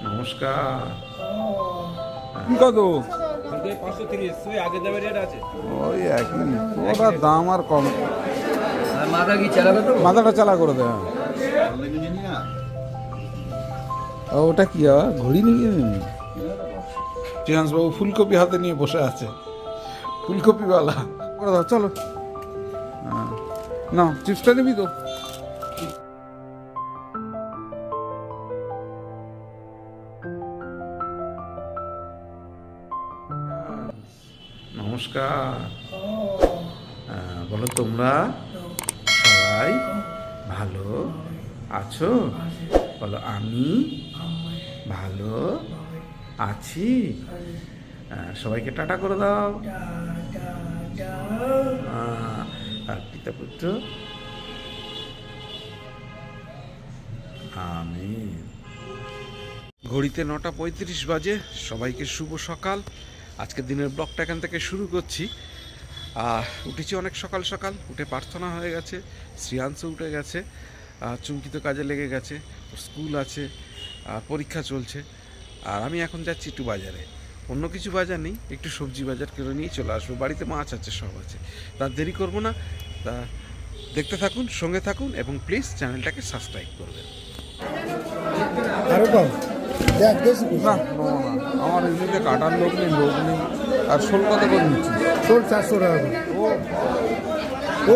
নমস্কার। কত? 530 ওই আগের দামের রেট আছে। ওই একই, ওটার দাম আর কম। আর মাথা কি চালা কত? মাথাটা চালা করে দে। ওটা কি আবার ঘড়ি নিয়ে বাবু ফুলকপি হাতে নিয়ে বসে আছে, ফুলকপিওয়ালা। করে দাও, চলো। না, চিপসটা নিবি তো? নমস্কার। বলো, তোমরা সবাই ভালো আছো? বলো, আমি ভালো আছি। সবাইকে টাটা করে দাও। আর পিতা পুত্র আমিন। ঘড়িতে 9:35 বাজে। সবাইকে শুভ সকাল। আজকের দিনের ব্লগটা এখান থেকে শুরু করছি। উঠেছি অনেক সকাল সকাল, উঠে প্রার্থনা হয়ে গেছে, শ্রেয়াংশও উঠে গেছে, চুমকিত কাজে লেগে গেছে, স্কুল আছে, পরীক্ষা চলছে। আর আমি এখন যাচ্ছি একটু বাজারে। অন্য কিছু বাজার নেই, একটু সবজি বাজার করে নিয়ে চলে আসবো। বাড়িতে মাছ আছে, সব আছে। তার দেরি করবো না, তা দেখতে থাকুন, সঙ্গে থাকুন এবং প্লিজ চ্যানেলটাকে সাবস্ক্রাইব করবেন। আরো কম দেখ, বেশি না, আমার এমনিতে কাটার লোক নেই, আর শোল কত করে নিচ্ছি? শোল 400 টাকা। ও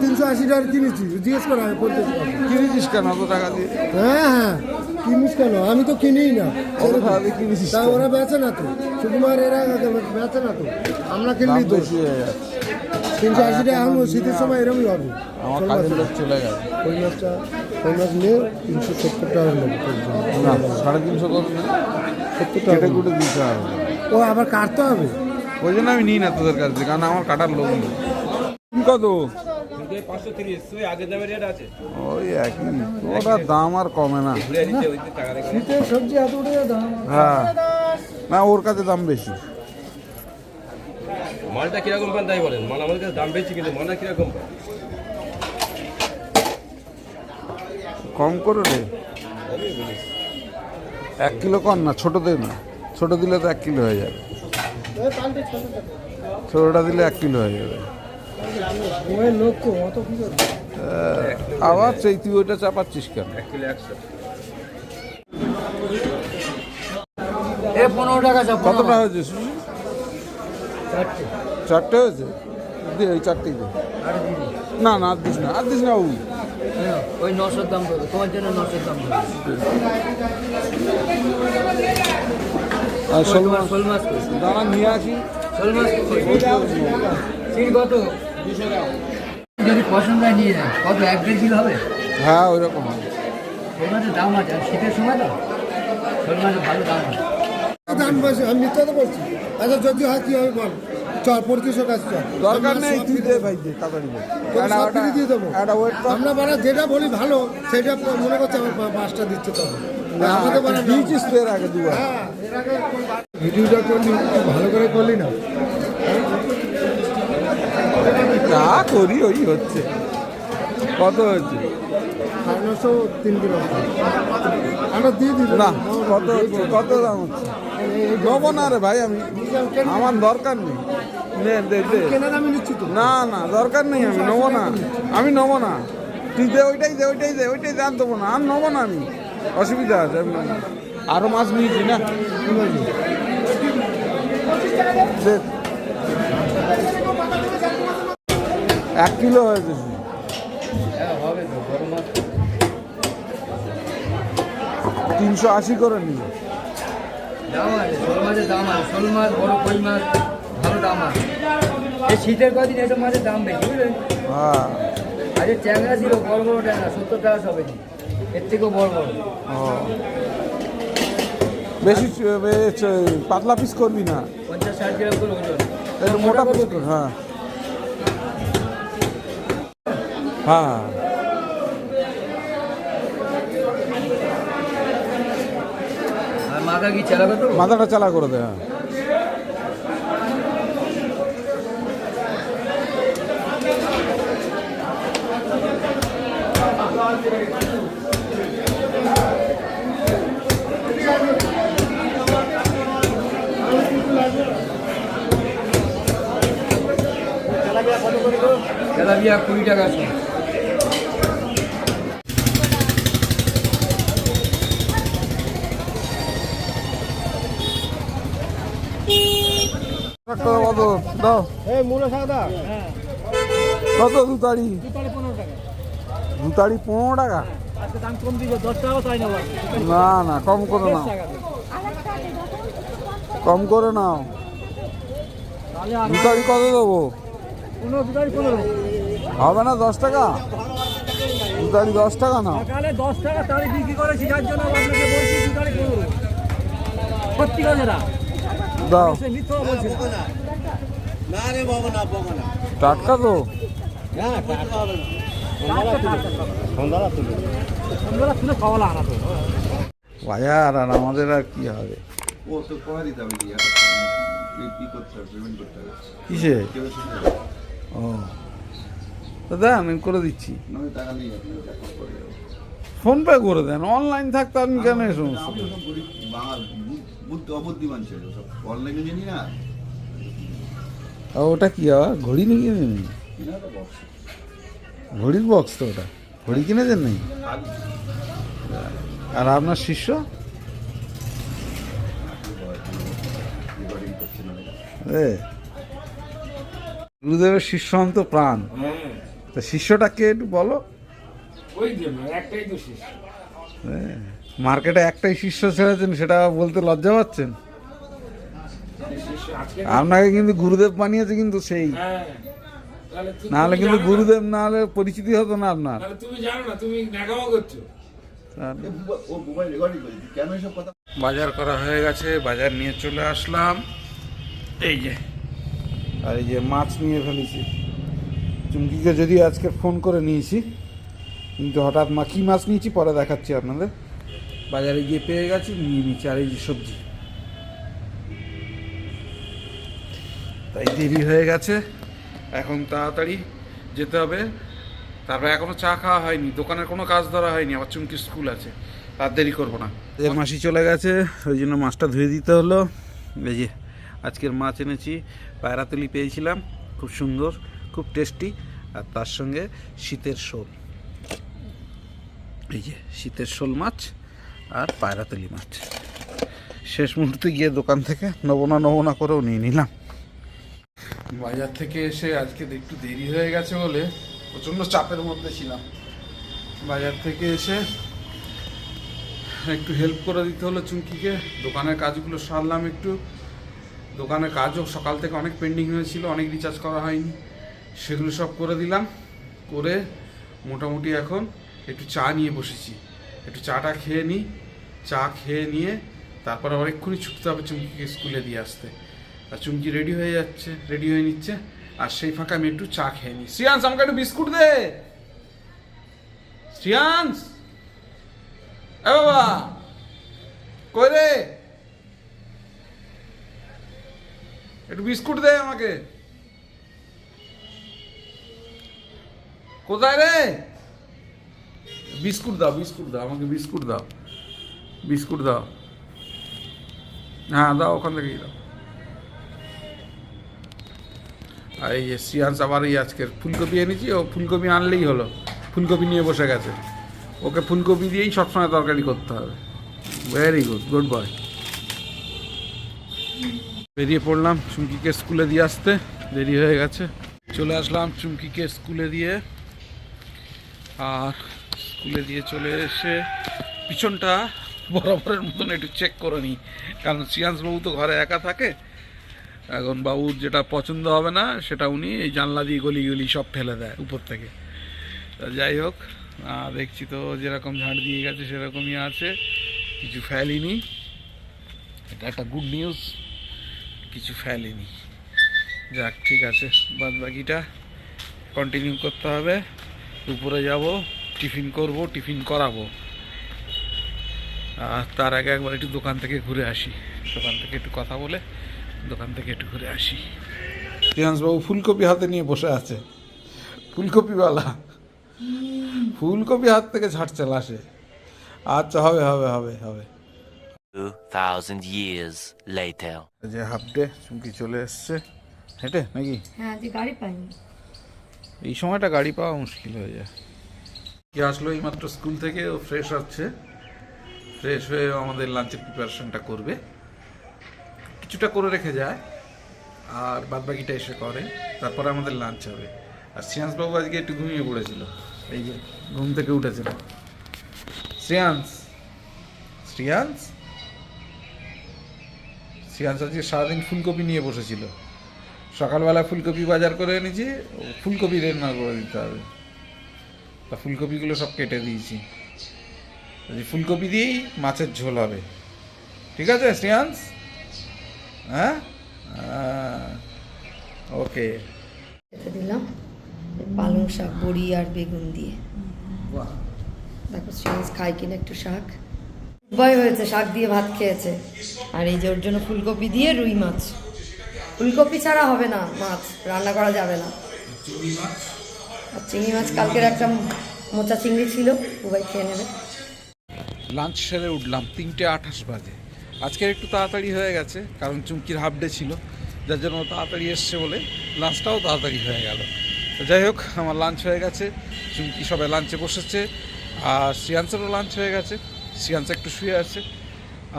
380 টাকা কিনেছি, জিজ্ঞেস করা হয় 50 টাকা। কিনেছিস কেন অত টাকা দিয়ে? হ্যাঁ, কিনিস কেন? আমি তো কিনিই না। অত টাকা দিয়ে কিনেছিস? তা ওরা বেচে না তো, শুধুমাত্র এরা বেচে না তো, আমরা কিনলি তো। বেশি হয়ে যাচ্ছে। 380 টাকা এখন শীতের সময় এরকমই হবে। আমার কাজের লোক চলে গেছে। কই মাছ নিয়ে 370 টাকা নেবে। না, 350 করে 70 টাকা কেটে কুটে দিতে হবে। ও আবার কাটতে হবে। ওই জন্য আমি নিই না তোদের কাছ থেকে, কারণ আমার কাটার লোক নেই। কত? 530 ওই আগের দামের রেট আছে। ওই একই, ওটার দাম আর কমে না। ঘুরে দিতে ওই টাকা রেখে। শীতের সবজি এত টাকা দাম। হ্যাঁ, না ওর কাছে দাম বেশি। মালটা কিরকম পান তাই বলেন। মাল আমাদের কাছে দাম বেশি, কিন্তু মালটা কিরকম পান? কম করে রে, 1 কিলো কর না, ছোট দে না। ছোট দিলে তো 1 কিলো হয়ে যাবে, ছোটটা দিলে 1 কিলো হয়ে যাবে। ওই লোক তো অত কি করে? আবার সেই তুই ওইটা চাপাচ্ছিস কেন? 1 কিলো 100। 15 টাকা চাপ। কতটা হয়েছে শুনি? 4টে হয়েছে? দে ওই 4টেই দে। না না, আর দিস না, আর দিস না ওই। ওই 900 দাম করবে, তোমার জন্য 900 দাম করবে। আর শোল মাছ, শোল মাছ দাঁড়া নিয়ে আসি। শোল মাছ ঠিক কত? যদি পছন্দ হয় নিয়ে নেয়। কত 1-1.5 কিলো হবে? হ্যাঁ, ওই রকম হবে। শোল মাছের দাম আছে, আর শীতের সময় তো শোল মাছের ভালো দাম আছে। দাম বেশি, আমি মিথ্যা তো বলছি। আচ্ছা যদি হয় কি হবে বল, চল 2500 কাছে চল। দরকার নেই, তুই দে ভাই, দে তাড়াতাড়ি দে। সব ফ্রি দিয়ে দেবো। একটা ওয়েট কর। আমরা বারা যেটা বলি ভালো, সেটা মনে করছে আমার 5টা দিচ্ছে তবে। না, আমাদের বারা দিয়েছিস তো এর আগে দুবার। হ্যাঁ, এর আগে ভিডিওটা করলি, ভালো করে করলি না। যা করি ওই হচ্ছে। কত হচ্ছে? 950 3 কিলো। আমরা দিয়ে দিই না, কত হচ্ছে? কত দাম হচ্ছে? নেবো না রে ভাই, আমি, আমার দরকার নেই। নে, দে দে। কেনা দামে নিচ্ছি তো। না না, দরকার নেই, আমি নেবো না, আমি নেবো না। তুই দে, ওইটাই দে, ওইটাই দে, ওইটাই দে, আর দেবো না, আর নেবো না আমি। অসুবিধা আছে, আমি নেবো না। আরো মাছ নিয়েছি না, দে। 1 কিলো হয়েছে। হ্যাঁ হবে তো, বড় মাছ 380 করে নিই। দাম আছে, শোল মাছের দাম আছে। শোল মাছ, বড় কই মাছ ভালো দাম আছে। এই শীতের কদিন এসব মাছের দাম বেশি, বুঝলেন? হ্যাঁ। আরে ট্যাংরা ছিল, বড় বড় ট্যাংরা 70 টাকা সবে, এর থেকেও বড় বড়। ও, বেশি পাতলা পিস করবি না, 50-60 গ্রাম করে ওজন। একটু মোটা পিস কর। হ্যাঁ হ্যাঁ। আর মাথা কি চালাবে তো? মাথাটা চালা করে দে। হ্যাঁ, কেজি 20 টাকা আছে। কত দাও এই মূলো শাকদা কত দুতারি 15 টাকা আজকে দাম কম দিবে 10 টাকা চাই না না না কম করে নাও কম করে নাও দুতারি কত দেবো 15 হবে না 10 টাকা দুতারি 10 টাকা নাও সকালে 10 টাকা তারি বিক্রি করেছি যার জন্য আপনাকে বলছি দুটারে 15 সত্যি কথা না দাও সে মিথ্যা বলছে না রে বাবা না বাবা না টাটকা তো না টাটকা হবে না সন্ধ্যারা তুলে খাওয়ালা আনা তো বাজার আর আমাদের আর কি হবে ও তো কমে দিতে হবে কি করতে হবে পেমেন্ট করতে হবে কিসে ও দাদা আমি করে দিচ্ছি নয় টাকা নেই আপনার টাকা করে দেবো ফোন পে করে দেন অনলাইন থাকতে আমি কেন এই সমস্যা আমি সব গরিব বাঙাল বুদ্ধ অবুদ্ধিমান ছিল সব অনলাইনে জানি না আর ওটা কি আবার ঘড়ি নিয়ে কিনে কিনা তো বক্স ঘড়ির বক্স তো ওটা ঘড়ি কিনেছেন নাকি আর আপনার শিষ্য রেকর্ডিং করছে না এ গুরুদেবের শিষ্য অন্ত প্রাণ তা শিষ্যটাকে একটু বলো মার্কেটে একটাই শিষ্য ছেড়েছেন সেটা বলতে লজ্জা পাচ্ছেন আপনাকে কিন্তু গুরুদেব বানিয়েছে কিন্তু সেই না হলে কিন্তু গুরুদেব না হলে পরিচিতি হতো না আপনার তুমি জানো না তুমি নাগামা করছো। ও মোবাইল রেকর্ডিং করে কেন এসব কথা বাজার করা হয়ে গেছে বাজার নিয়ে চলে আসলাম এই যে আর এই যে মাছ নিয়ে ফেলেছি চুমকিকে যদি আজকে ফোন করে নিয়েছি কিন্তু হঠাৎ কী মাছ নিয়েছি পরে দেখাচ্ছি আপনাদের বাজারে গিয়ে পেয়ে গেছি নিয়ে নিচ্ছি আর এই যে সবজি তাই দেরি হয়ে গেছে এখন তাড়াতাড়ি যেতে হবে তারপরে এখনো চা খাওয়া হয়নি দোকানের কোনো কাজ ধরা হয়নি আবার চুমকির স্কুল আছে আর দেরি করবো না এর মাসি চলে গেছে ওই জন্য মাছটা ধুয়ে দিতে হলো এই যে আজকের মাছ এনেছি পায়রাতলি পেয়েছিলাম খুব সুন্দর খুব টেস্টি আর তার সঙ্গে শীতের শোল এই যে শীতের শোল মাছ আর পায়রাতলি মাছ শেষ মুহূর্তে গিয়ে দোকান থেকে নবনা করেও নিয়ে নিলাম বাজার থেকে এসে আজকে একটু দেরি হয়ে গেছে বলে প্রচণ্ড চাপের মধ্যে ছিলাম বাজার থেকে এসে একটু হেল্প করে দিতে হলো চুমকিকে দোকানের কাজগুলো সারলাম একটু দোকানের কাজও সকাল থেকে অনেক পেন্ডিং হয়েছিল অনেক রিচার্জ করা হয়নি সেগুলো সব করে দিলাম করে মোটামুটি এখন একটু চা নিয়ে বসেছি একটু চাটা খেয়ে নিই চা খেয়ে নিয়ে তারপর আবার এক্ষুনি ছুটতে হবে চুমকিকে স্কুলে দিয়ে আসতে আর চুমকি রেডি হয়ে নিচ্ছে আর সেই ফাঁকা আমি একটু চা খেয়ে নিই শ্রিয়াংশ আমাকে একটু বিস্কুট দে শ্রিয়াংশ এ বাবা কই রে একটু বিস্কুট দে আমাকে কোথায় রে বিস্কুট দাও আমাকে বিস্কুট দাও হ্যাঁ দাও ওখান থেকেই দাও আর এই যে শ্রিয়াংশ আবার এই আজকের ফুলকপি এনেছি ও ফুলকপি আনলেই হলো ফুলকপি নিয়ে বসে গেছে ওকে ফুলকপি দিয়েই সবসময় তরকারি করতে হবে ভেরি গুড বয় বেরিয়ে পড়লাম চুমকিকে স্কুলে দিয়ে আসতে দেরি হয়ে গেছে চলে আসলাম চুমকিকে স্কুলে দিয়ে আর স্কুলে দিয়ে চলে এসে পিছনটা বরাবরের মতন একটু চেক করে নিই কারণ শ্রিয়াংশবাবু তো ঘরে একা থাকে এখন বাবুর যেটা পছন্দ হবে না সেটা উনি এই জানলা দিয়ে গলি সব ফেলে দেয় উপর থেকে তা যাই হোক দেখছি তো যেরকম ঝাড় দিয়ে গেছে সেরকমই আছে কিছু ফেলিনি এটা একটা গুড নিউজ কিছু ফেলিনি যাক ঠিক আছে বাদ বাকিটা কন্টিনিউ করতে হবে উপরে যাব টিফিন করব টিফিন করাবো আর তার আগে একবার একটু দোকান থেকে ঘুরে আসি দোকান থেকে একটু কথা বলে দোকান থেকে একটু ঘুরে আসি শ্রিয়াংশবাবু ফুলকপি হাতে নিয়ে বসে আছে ফুলকপিওয়ালা ফুলকপি হাত থেকে ছাড়ছে লাসে আচ্ছা হবে 2000 years later. যে হাফ ডে চুমকি চলে এসছে হেঁটে নাকি হ্যাঁ যে গাড়ি পাইনি এই সময়টা গাড়ি পাওয়া মুশকিল হয়ে যায়। কি আসলো এই মাত্র স্কুল থেকে, ও ফ্রেশ হচ্ছে, ফ্রেশ হয়ে আমাদের লাঞ্চের প্রিপারেশনটা করবে, কিছুটা করে রেখে যায় আর বাদ বাকিটা এসে করে, তারপরে আমাদের লাঞ্চ হবে। আর শ্রেয়াংশবাবু আজকে একটু ঘুমিয়ে পড়েছিল, এই যে ঘুম থেকে উঠেছিল। শ্রেয়াংশ শ্রেয়াংশ শ্রেয়াংশ আজকে সারাদিন ফুলকপি নিয়ে বসেছিল। সকালবেলা ফুলকপি বাজার করে এনেছি, ফুলকপি রান্না করে দিতে হবে, তা ফুলকপিগুলো সব কেটে দিয়েছি। ফুলকপি দিয়েই মাছের ঝোল হবে, ঠিক আছে শ্রেয়াংশ? হ্যাঁ, ওকে। খেতে দিলাম পালং শাক, বড়ি আর বেগুন দিয়ে। দেখো শ্রেয়াংশ খাই কিনা একটু শাক, ভয় হয়েছে, শাক দিয়ে ভাত খেয়েছে। আর এই যে ওর জন্য ফুলকপি দিয়ে রুই মাছ, ফুলকপি ছাড়া হবে না, মাছ রান্না করা যাবে না। আর চিংড়ি মাছ কালকের একটা মোচা চিংড়ি ছিল, সবাই খেয়ে নেবে। লাঞ্চ সেরে উঠলাম 3:28 বাজে। আজকের একটু তাড়াতাড়ি হয়ে গেছে, কারণ চুমকির হাফ ডে ছিল, যার জন্য তাড়াতাড়ি এসছে বলে লাঞ্চটাও তাড়াতাড়ি হয়ে গেল। তো যাই হোক, আমার লাঞ্চ হয়ে গেছে, চুমকি সবাই লাঞ্চে বসেছে, আর শ্রেয়াংশেরও লাঞ্চ হয়ে গেছে। শ্রেয়াংশ একটু শুয়ে আছে,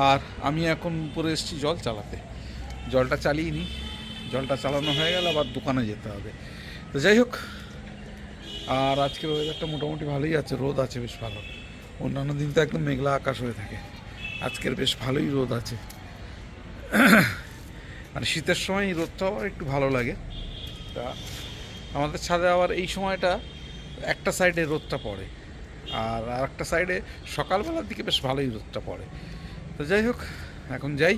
আর আমি এখন উপরে এসেছি জল চালাতে। জলটা চালিয়ে নিই, জলটা চালানো হয়ে গেল আবার দোকানে যেতে হবে। তো যাই হোক, আর আজকের ওয়েদারটা মোটামুটি ভালোই আছে, রোদ আছে বেশ ভালো। অন্যান্য দিন তো একদম মেঘলা আকাশ হয়ে থাকে, আজকের বেশ ভালোই রোদ আছে। আর শীতের সময় এই রোদটাও একটু ভালো লাগে। তা আমাদের ছাদে আবার এই সময়টা একটা সাইডে রোদটা পড়ে, আর একটা সাইডে সকালবেলার দিকে বেশ ভালোই রোদটা পড়ে। তো যাই হোক, এখন যাই,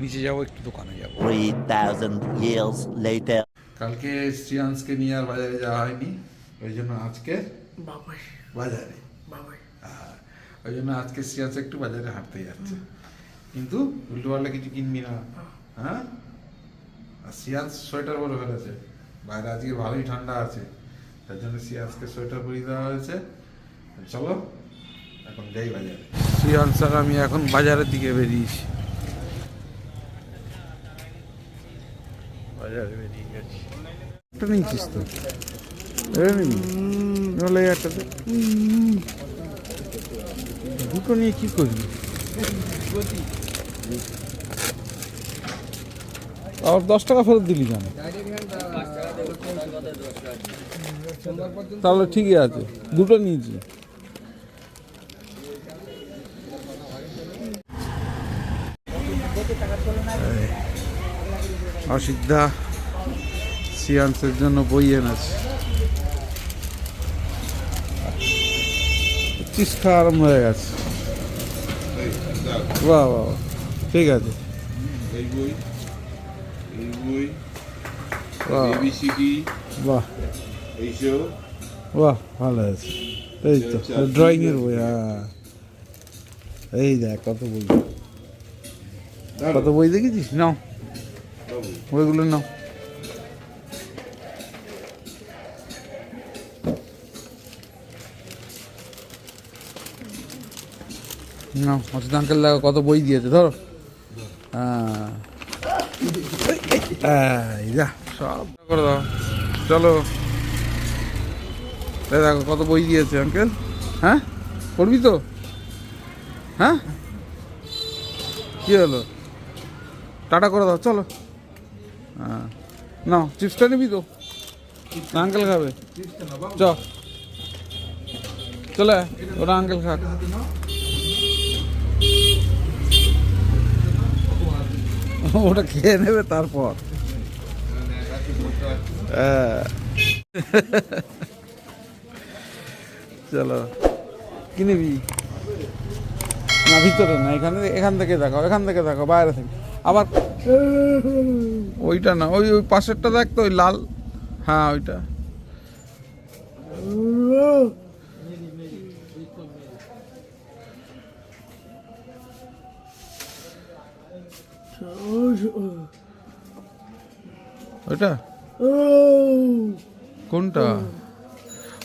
নিচে যাবো, একটু দোকানে যাবো। 3,000 years later. কালকে শ্রেয়াংশকে নিয়ে আর বাজারে যাওয়া হয়নি, ওই জন্য আজকে বাজারে, ওই জন্য আজকে শ্রেয়াংশ একটু বাজারে হাঁটতে যাচ্ছে। কিন্তু উল্টো পাল্টা কিছু কিনবি না, হ্যাঁ? আর শ্রেয়াংশ সোয়েটার পরে ফেলেছে, বাইরে আজকে ভালোই ঠান্ডা আছে, তার জন্য শ্রেয়াংশকে সোয়েটার পরিয়ে দেওয়া হয়েছে। চলো এখন যাই বাজারে। শ্রেয়াংশ আর আমি এখন বাজারের দিকে বেরিয়েছি, বাজারে বেরিয়ে গেছি। একটা নিয়েছিস তো, একটাতে দুটো নিয়ে কি করবি? আবার 10 টাকা ফেরত দিলি কেন? তাহলে ঠিকই আছে, দুটো নিয়েছি। অসিদ্ধা শ্রেয়াংশের জন্য বই এনেছে, চিজ খাওয়া আরম্ভ হয়ে গেছে। বাহ বাহ, ঠিক আছে। এই বই, এই বই, বাহ ABCD, বাহ এইসব বাহ, ভালো আছে। এই তো ড্রয়িং এর বই, হ্যাঁ। এই দেখ কত বই, কত বই দেখেছিস? নাও বইগুলো নাও। না অসিত আঙ্কেল দেখো কত বই দিয়েছে, ধরো। হ্যাঁ, যা সব করে দাও, চলো। দেখো কত বই দিয়েছে আঙ্কেল। হ্যাঁ, পড়বি তো? হ্যাঁ, কি হলো? টাটা করে দাও, চলো। হ্যাঁ, নাও চিপসটা নিবি তো? না আঙ্কেল খাবে? চ চলে, ওরা আঙ্কেল খাক। ওটা খেয়ে নেবে তারপর। চলো, কি নিবি? না ভিতরে না, এখান থেকে দেখো, এখান থেকে দেখো, বাইরে থেকে। আবার ওইটা না, ওই ওই পাশেরটা দেখ তো, ওই লাল, হ্যাঁ ওইটা। ওইটা কোনটা?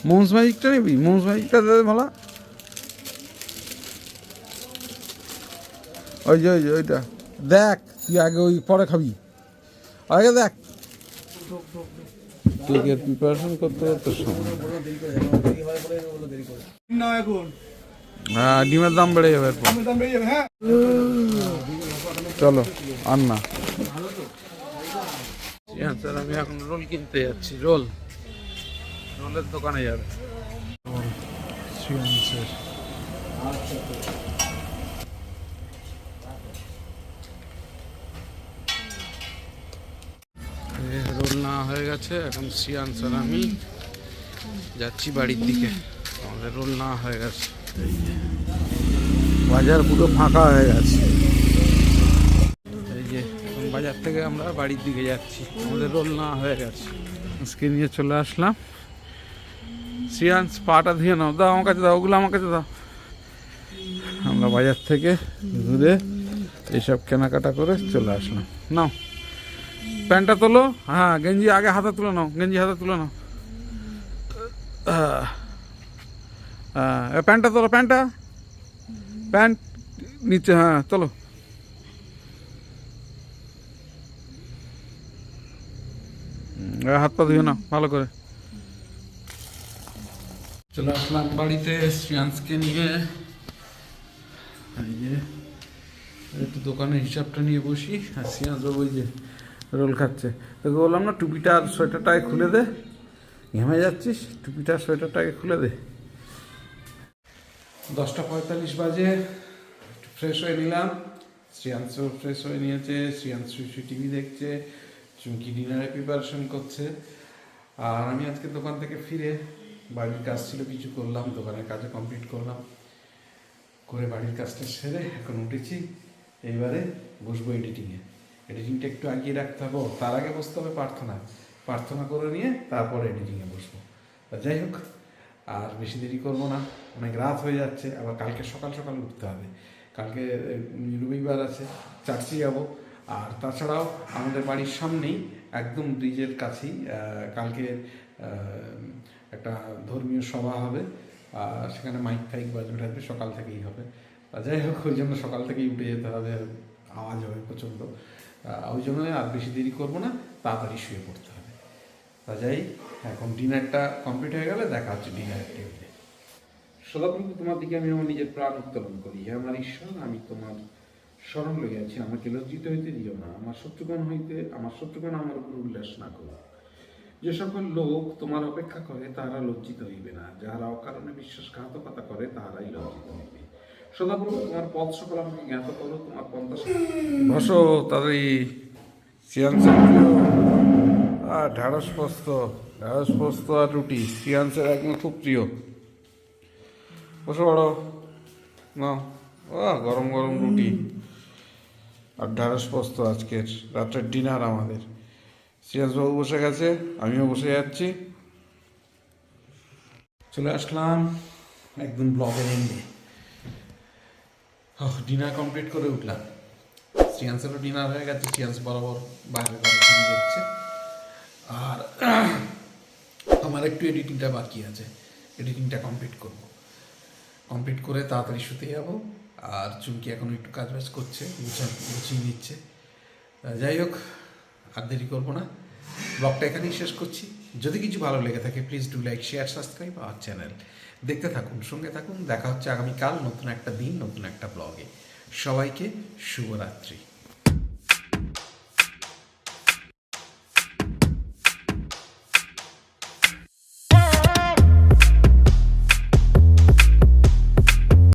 মোমস ম্যাজিকটা নিবি? মোমস ম্যাজিকটা দে ভালো। ওই যে ওই যে ওইটা দেখ, তুই আগে ওই পরে খাবি, আগে দেখ। কেকের প্রিপারেশন করতে করতে সময়। হ্যাঁ, ডিমের দাম বেড়ে যাবে এরপর। চলো আর না। স্যার আমি এখন রোল কিনতে যাচ্ছি। রোলের দোকানে যাবে। রোল না হয়ে গেছে, এখন শ্রিয়ান স্যার আমি যাচ্ছি বাড়ির দিকে। আমাদের রোল না হয়ে গেছে, বাজার পুরো ফাঁকা হয়ে গেছে। এই যে এখন বাজার থেকে আমরা বাড়ির দিকে যাচ্ছি, আমাদের রোল না হয়ে গেছে। আজকে নিয়ে চলে আসলাম। শ্রিয়াংশ পাটা ধুয়ে নাও, দাও আমার কাছে দাও, ওগুলো আমার কাছে দাও। আমরা বাজার থেকে ঘুরে এইসব কেনাকাটা করে চলে আসলাম। নাও প্যান্টটা তোলো, হ্যাঁ গেঞ্জি আগে হাতে তুলে নাও, গেঞ্জি হাতে তুলে নাও। প্যান্টটা তোলো, প্যান্ট নিচে, হ্যাঁ তোলো। হাত পা ধুয়ে নাও ভালো করে। চলে আসলাম বাড়িতে শ্রিয়াংশকে নিয়ে। এই যে একটু দোকানের হিসাবটা নিয়ে বসি। আর শ্রিয়াংশ ওই যে রোল খাচ্ছে। তোকে বললাম না টুপিটা আর সোয়েটারটাকে খুলে দে, ঘেমে যাচ্ছিস, টুপিটা সোয়েটারটাকে খুলে দে। 10:45 বাজে, ফ্রেশ হয়ে নিলাম। শ্রিয়াংশ ফ্রেশ হয়ে নিয়েছে, শ্রিয়াংশ টিভি দেখছে, চুমকি ডিনারে প্রিপারেশন করছে। আর আমি আজকে দোকান থেকে ফিরে বাড়ির কাজ ছিল কিছু করলাম, দোকানের কাজও কমপ্লিট করলাম, করে বাড়ির কাজটা সেরে এখন উঠেছি। এইবারে বসবো এডিটিংটা একটু আগিয়ে রাখতে হবে। তার আগে বসতে হবে প্রার্থনা করে নিয়ে তারপর এডিটিংয়ে বসবো। যাই হোক, আর বেশি দেরি করবো না, অনেক রাত হয়ে যাচ্ছে। আবার কালকে সকাল সকাল উঠতে হবে, কালকে রবিবার আছে, চার্চে যাবো। আর তাছাড়াও আমাদের বাড়ির সামনেই একদম ব্রিজের কাছেই কালকে একটা ধর্মীয় সভা হবে, সেখানে মাইক ফাইক বাজবে সকাল থেকেই হবে। যাই হোক, ওই জন্য সকাল থেকেই উঠে যেতে হবে, আওয়াজ হবে প্রচণ্ড। ওই জন্য আর বেশি দেরি করবো না, তাড়াতাড়ি শুয়ে পড়তে হবে। যাই, এখন ডিনারটা কমপ্লিট হয়ে গেলে দেখা হচ্ছে ডিনারের টেবিলে। সদাপ্রভু, তোমার দিকে আমি আমার নিজের প্রাণ উত্তোলন করি। হে আমার ঈশ্বর, আমি তোমার স্মরণ লইয়াছি, আমাকে লজ্জিত হইতে দিও না। আমার শত্রুগণ আমার উপর উল্লাস না করো। যে সকল লোক তোমার অপেক্ষা করে তাহারা লজ্জিত হইবে না, যাহারা অকারণে বিশ্বাসঘাতকতা করে তাহারাই লজ্জিত হইবে। সদাপ্রভু, তোমার পথ সকল আমাকে জ্ঞাত করো, তোমার পন্থা বসো তাড়াতাড়ি। শ্রিয়াংশের প্রিয় ঢ্যাঁড়স পোস্ত আর রুটি শ্রিয়াংশের একদম খুব প্রিয়। বসো বড়, না গরম গরম রুটি আর ঢ্যাঁড়স পোস্ত আজকের রাত্রের ডিনার আমাদের। শ্রিয়াংশবাবু বসে গেছে, আমিও বসে যাচ্ছি। চলে আসলাম একদম ব্লগের এন্ডে। ডিনার কমপ্লিট করে উঠলাম। শ্রিয়াংশেরও ডিনার হয়ে গেছে, শ্রিয়াংশ বরাবর বাইরে টিভি দেখছে। আর আমার একটু এডিটিংটা বাকি আছে, এডিটিংটা কমপ্লিট করে তাড়াতাড়ি শুতে যাবো। আর চুমকি এখন একটু কাজবাজ করছে, গুছিয়ে নিচ্ছে। যাই হোক, আর দেরি করবো না, ব্লগটা এখানেই শেষ করছি। যদি কিছু ভালো লেগে থাকে please do like, share, subscribe our channel. দেখতে থাকুন, সঙ্গে থাকুন। দেখা হচ্ছে আগামীকাল নতুন একটা দিন, নতুন একটা ব্লগে। সবাইকে শুভরাত্রি।